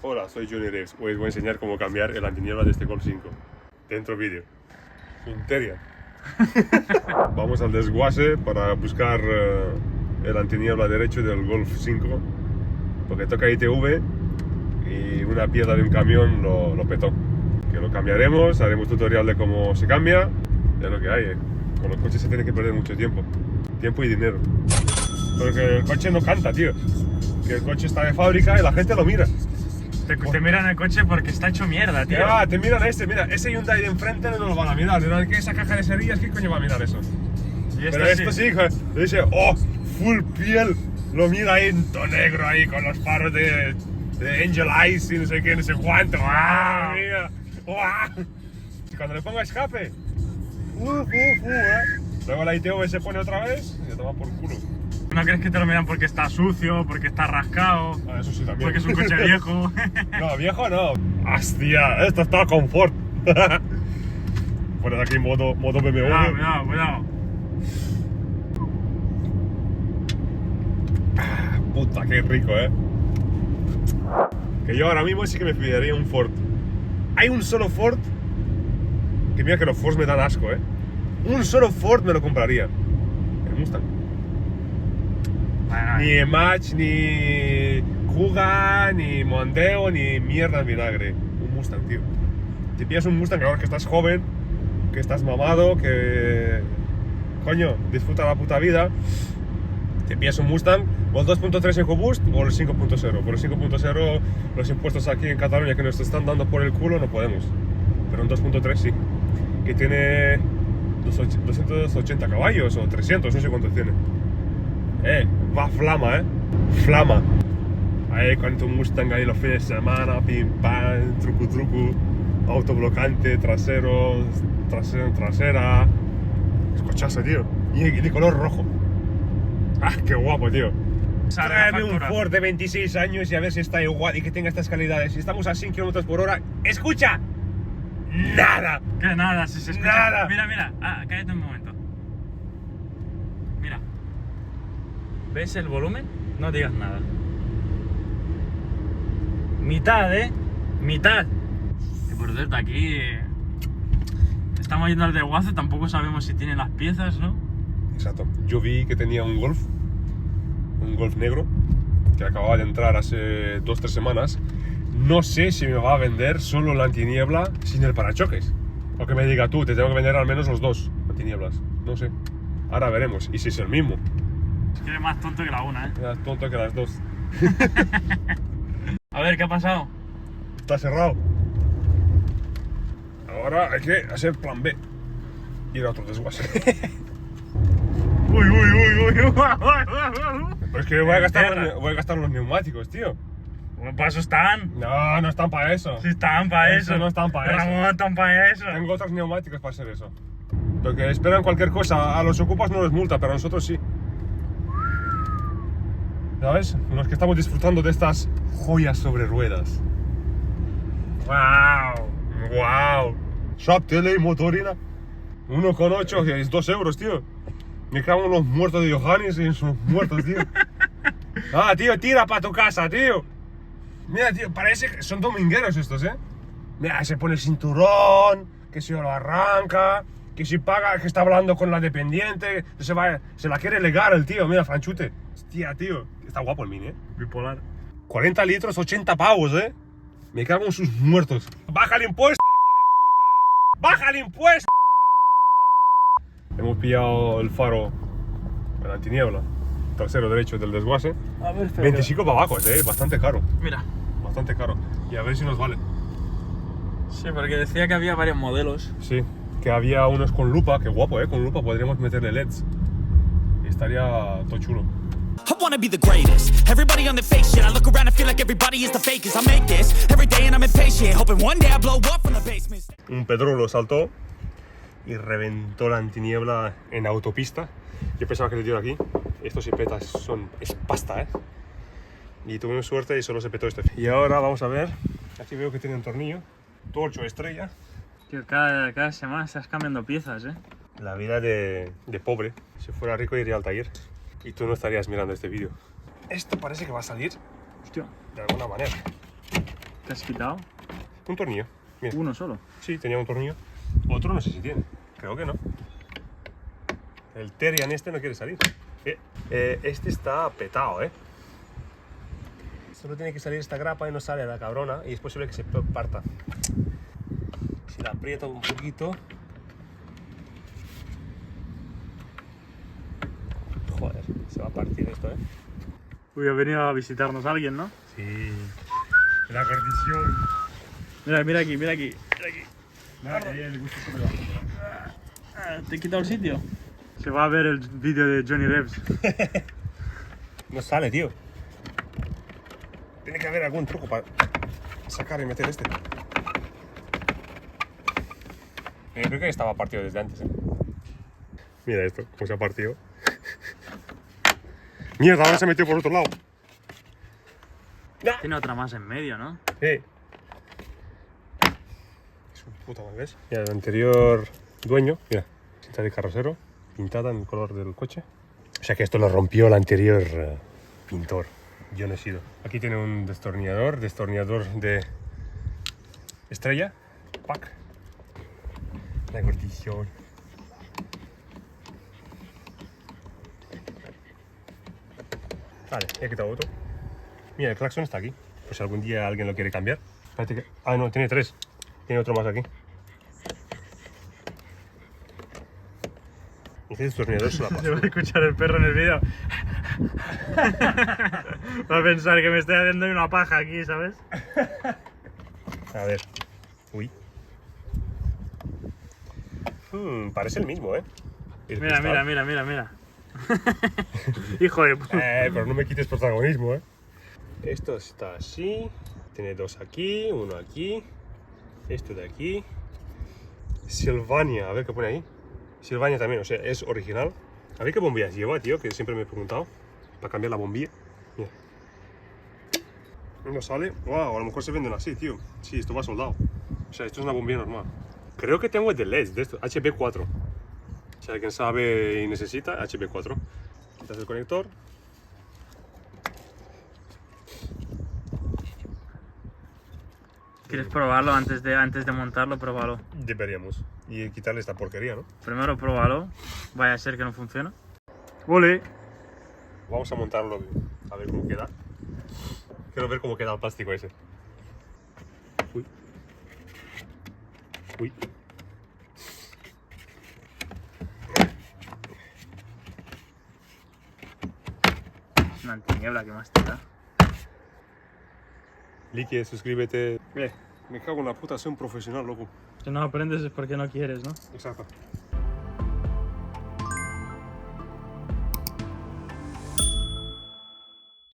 Hola, soy Johnny Reeves. Hoy os voy a enseñar cómo cambiar el antiniebla de este Golf 5. Dentro vídeo. Interior. Vamos al desguace para buscar el antiniebla derecho del Golf 5. Porque toca ITV y una piedra de un camión lo petó. Que lo cambiaremos, haremos tutorial de cómo se cambia. Es lo que hay. Con los coches se tiene que perder mucho tiempo. Tiempo y dinero. Porque el coche no canta, tío. Que el coche está de fábrica y la gente lo mira. Te miran el coche porque está hecho mierda, tío. Te miran mira, ese Hyundai de enfrente no lo van a mirar. ¿No? ¿Qué esa caja de cerillas? ¿Qué coño va a mirar eso? Y Pero esto sí, hijo, le dice, oh, full piel. Lo mira ahí en todo negro ahí con los faros de Angel Eyes y no sé qué, no sé cuánto. ¡Ah, mía! ¡Wow! Y cuando le pongo escape, luego la ITV se pone otra vez y te toma por culo. ¿No crees que te lo miran porque está sucio, porque está rascado? Ah, eso sí también. Porque es un coche viejo. No, viejo no. ¡Hostia! Esto está confort. Pones aquí modo BMW. Cuidado. Puta, qué rico, Que yo ahora mismo sí que me pillaría un Ford. Hay un solo Ford que mira que los Fords me dan asco, Un solo Ford me lo compraría. El Mustang. Bueno, Ni Match, ni Kuga, ni Mondeo, ni mierda en vinagre. Un Mustang, tío. Te pillas un Mustang ahora que estás joven, que estás mamado, que... Coño, disfruta la puta vida. Te pillas un Mustang o el 2.3 EcoBoost o el 5.0. Por el 5.0 los impuestos aquí en Cataluña que nos están dando por el culo no podemos. Pero un 2.3 sí. Que tiene 280 caballos o 300, no sé cuántos tiene. Va flama, Flama. Ahí con tu Mustang ahí los fines de semana, pim pam, truco, autoblocante, trasera. Es cochazo, tío. Y de color rojo. ¡Ah, qué guapo, tío! Tráeme un Ford de 26 años y a ver si está igual y que tenga estas calidades. Si estamos a 100 km por hora, ¡escucha! ¡Nada! Que nada, si se escucha. ¡Nada! Mira. Cállate un momento. Mira. ¿Ves el volumen? No digas nada. Mitad, Mitad. Y por cierto, aquí estamos yendo al desguace, tampoco sabemos si tiene las piezas, ¿no? Exacto. Yo vi que tenía un Golf negro, que acababa de entrar hace 2-3 semanas. No sé si me va a vender solo la antiniebla sin el parachoques. O que me diga tú, te tengo que vender al menos los dos antinieblas. No sé. Ahora veremos. Y si es el mismo. Es que eres más tonto que la una, Más tonto que las dos. A ver, ¿qué ha pasado? Está cerrado. Ahora hay que hacer plan B. Ir a otro desguace. Uy. Pero es que voy a gastar los neumáticos, tío. Bueno, para eso están. No están para eso. Sí están para eso. No están para eso. Ramón, están para eso. Tengo otros neumáticos para hacer eso. Porque esperan cualquier cosa. A los ocupas no les multa, pero a nosotros sí. ¿Sabes? Los que estamos disfrutando de estas joyas sobre ruedas. ¡Wow! Shop Tele y Motorina. 1,8 es 2 euros, tío. Me cago en los muertos de Johannes y en sus muertos, tío. Tío, tira para tu casa, tío. Mira, tío, parece que son domingueros estos, Mira, se pone el cinturón, que se lo arranca, que si paga, que está hablando con la dependiente, se la quiere legar el tío, mira, franchute. Hostia, tío, está guapo el Mini, Bipolar. 40 litros, 80 pavos, Me cago en sus muertos. ¡Baja el impuesto, hijo de puta! ¡Baja el impuesto! Hemos pillado el faro, el antiniebla, trasero derecho del desguace. A ver, 25 pavacos, bastante caro. Mira. Bastante caro. Y a ver si nos vale. Sí, porque decía que había varios modelos. Sí, que había unos con lupa, que guapo, con lupa podríamos meterle LEDs. Y estaría todo chulo. I wanna be the greatest. Everybody on the fake shit. I look around and feel like everybody is the fakest. I make this every day and I'm impatient, hoping one day I blow up from the basement. Un pedrulo saltó y reventó la antiniebla en autopista. Yo pensaba que le dio aquí. Estos y petas es pasta, Y tuvimos suerte y solo se petó este. Y ahora vamos a ver. Aquí veo que tiene un tornillo. Torcho estrella. Tío, cada semana estás cambiando piezas, La vida de pobre. Si fuera rico iría al taller. Y tú no estarías mirando este vídeo. Esto parece que va a salir, Hostia. de alguna manera. ¿Te has quitado? Un tornillo. Mira. Uno solo. Sí, tenía un tornillo. Otro no sé si tiene. Creo que no. El Terian este no quiere salir. Este está petado, ¿eh? Solo tiene que salir esta grapa y no sale la cabrona. Y es posible que se parta. Si la aprieto un poquito... Joder, se va a partir esto, ¿eh? Uy, ha venido a visitarnos alguien, ¿no? Sí. La perdición. Mira, mira aquí, mira aquí. Mira aquí. Nada, que a ella le gusta esto de la... ¿Te he quitado el sitio? Se va a ver el vídeo de Johnny Rebs. No sale, tío. Tiene que haber algún truco para sacar y meter este. Creo que estaba partido desde antes, ¿eh? Mira esto, cómo se ha partido. Mierda, ahora se metió por otro lado. Tiene otra más en medio, ¿no? Es un puta mal, ¿ves? Mira, el anterior dueño, mira, cinta de carrocero, pintada en el color del coche. O sea que esto lo rompió el anterior pintor. Yo no he sido. Aquí tiene un destornillador de estrella, pack. La gordición. Vale, he quitado otro. Mira, el claxon está aquí. Pues si algún día alguien lo quiere cambiar. Espérate que... Ah, no, tiene 3. Tiene otro más aquí. Y ese destornillador se la Se paso. va a escuchar el perro en el vídeo. Va a pensar que me estoy haciendo una paja aquí, ¿sabes? A ver. Uy. Parece el mismo, ¿eh? El Mira, cristal. mira. Hijo de puta. Pero no me quites protagonismo, ¿eh? Esto está así. Tiene 2 aquí, 1 aquí. Esto de aquí. Sylvania, a ver qué pone ahí. Sylvania también, o sea, es original. A ver qué bombillas lleva, tío, que siempre me he preguntado. Para cambiar la bombilla. Mira. No sale. Wow, a lo mejor se venden así, tío. Sí, esto va soldado. O sea, esto es una bombilla normal. Creo que tengo el de LED, de esto, HP4. Si alguien sabe y necesita, HP4. Quitas el conector. ¿Quieres probarlo antes de montarlo? Pruébalo. Deberíamos. Y quitarle esta porquería, ¿no? Primero pruébalo. Vaya a ser que no funcione. ¡Ole! Vamos a montarlo, a ver cómo queda. Quiero ver cómo queda el plástico ese. Uy. Uy. Es una tiniebla que más te da. Like, suscríbete. Me cago en la puta, soy un profesional, loco. Si no aprendes es porque no quieres, ¿no? Exacto.